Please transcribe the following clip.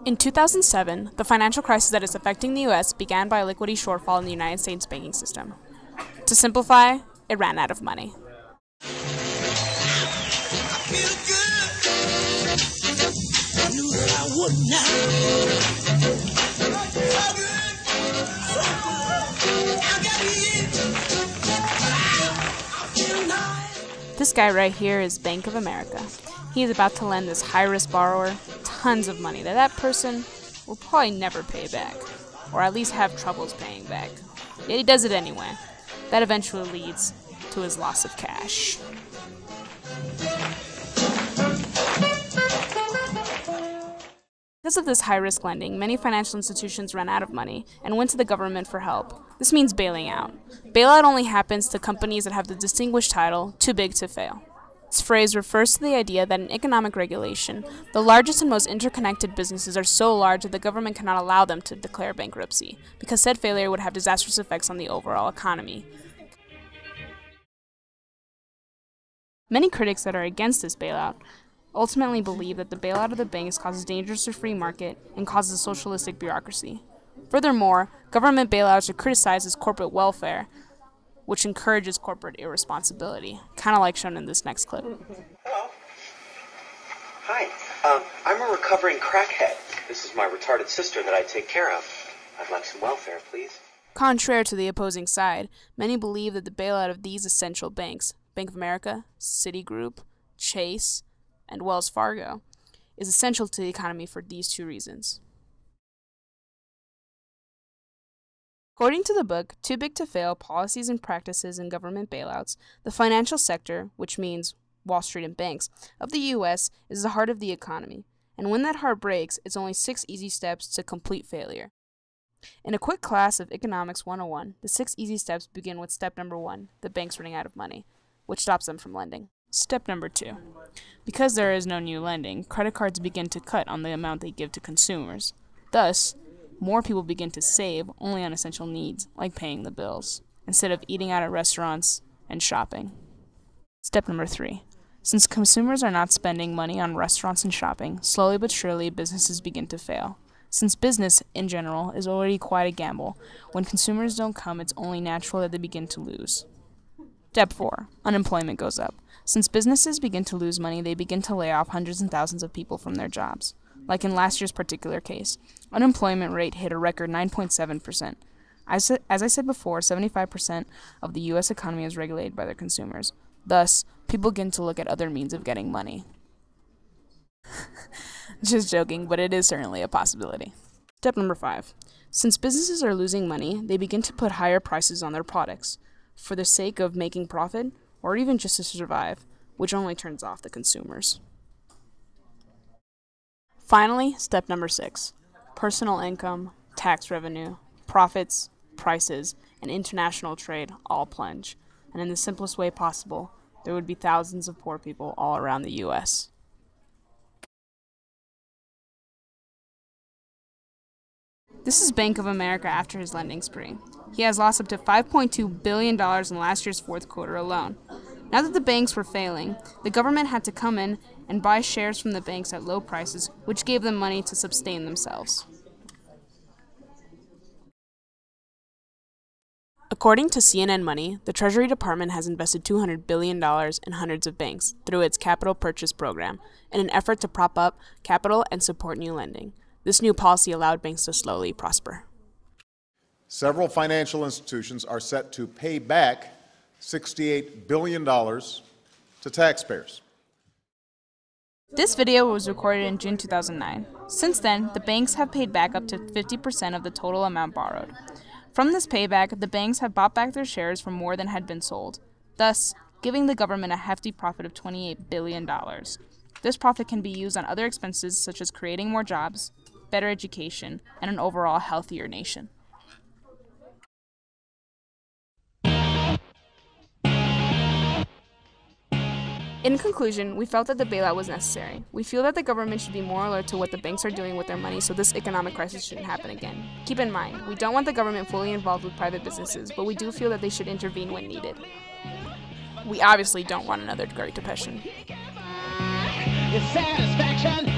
In 2007, the financial crisis that is affecting the U.S. began by a liquidity shortfall in the United States banking system. To simplify, it ran out of money. This guy right here is Bank of America. He is about to lend this high-risk borrower tons of money that person will probably never pay back, or at least have troubles paying back. Yet he does it anyway. That eventually leads to his loss of cash. Because of this high-risk lending, many financial institutions ran out of money and went to the government for help. This means bailing out. Bailout only happens to companies that have the distinguished title, too big to fail. This phrase refers to the idea that in economic regulation, the largest and most interconnected businesses are so large that the government cannot allow them to declare bankruptcy, because said failure would have disastrous effects on the overall economy. Many critics that are against this bailout ultimately believe that the bailout of the banks causes dangers to free market and causes socialistic bureaucracy. Furthermore, government bailouts are criticized as corporate welfare, which encourages corporate irresponsibility, kind of like shown in this next clip. Hello. Hi. I'm a recovering crackhead. This is my retarded sister that I take care of. I'd like some welfare, please. Contrary to the opposing side, many believe that the bailout of these essential banks, Bank of America, Citigroup, Chase, and Wells Fargo, is essential to the economy for these two reasons. According to the book, Too Big to Fail, Policies and Practices in Government Bailouts, the financial sector, which means Wall Street and banks, of the U.S. is the heart of the economy. And when that heart breaks, it's only 6 easy steps to complete failure. In a quick class of Economics 101, the 6 easy steps begin with step number 1, the banks running out of money, which stops them from lending. Step number 2. Because there is no new lending, credit cards begin to cut on the amount they give to consumers. Thus, more people begin to save only on essential needs, like paying the bills, instead of eating out at restaurants and shopping. Step number 3. Since consumers are not spending money on restaurants and shopping, slowly but surely businesses begin to fail. Since business, in general, is already quite a gamble, when consumers don't come, it's only natural that they begin to lose. Step 4. Unemployment goes up. Since businesses begin to lose money, they begin to lay off hundreds and thousands of people from their jobs. Like in last year's particular case, unemployment rate hit a record 9.7%. As I said before, 75% of the U.S. economy is regulated by their consumers. Thus, people begin to look at other means of getting money. Just joking, but it is certainly a possibility. Step number 5. Since businesses are losing money, they begin to put higher prices on their products, for the sake of making profit, or even just to survive, which only turns off the consumers. Finally, step number 6. Personal income, tax revenue, profits, prices, and international trade all plunge. And in the simplest way possible, there would be thousands of poor people all around the U.S. This is Bank of America after his lending spree. He has lost up to $5.2 billion in last year's fourth quarter alone. Now that the banks were failing, the government had to come in and buy shares from the banks at low prices, which gave them money to sustain themselves. According to CNN Money, the Treasury Department has invested $200 billion in hundreds of banks through its capital purchase program in an effort to prop up capital and support new lending. This new policy allowed banks to slowly prosper. Several financial institutions are set to pay back $68 billion to taxpayers. This video was recorded in June 2009. Since then, the banks have paid back up to 50% of the total amount borrowed. From this payback, the banks have bought back their shares for more than had been sold, thus giving the government a hefty profit of $28 billion. This profit can be used on other expenses such as creating more jobs, better education, and an overall healthier nation. In conclusion, we felt that the bailout was necessary. We feel that the government should be more alert to what the banks are doing with their money so this economic crisis shouldn't happen again. Keep in mind, we don't want the government fully involved with private businesses, but we do feel that they should intervene when needed. We obviously don't want another Great Depression. Your satisfaction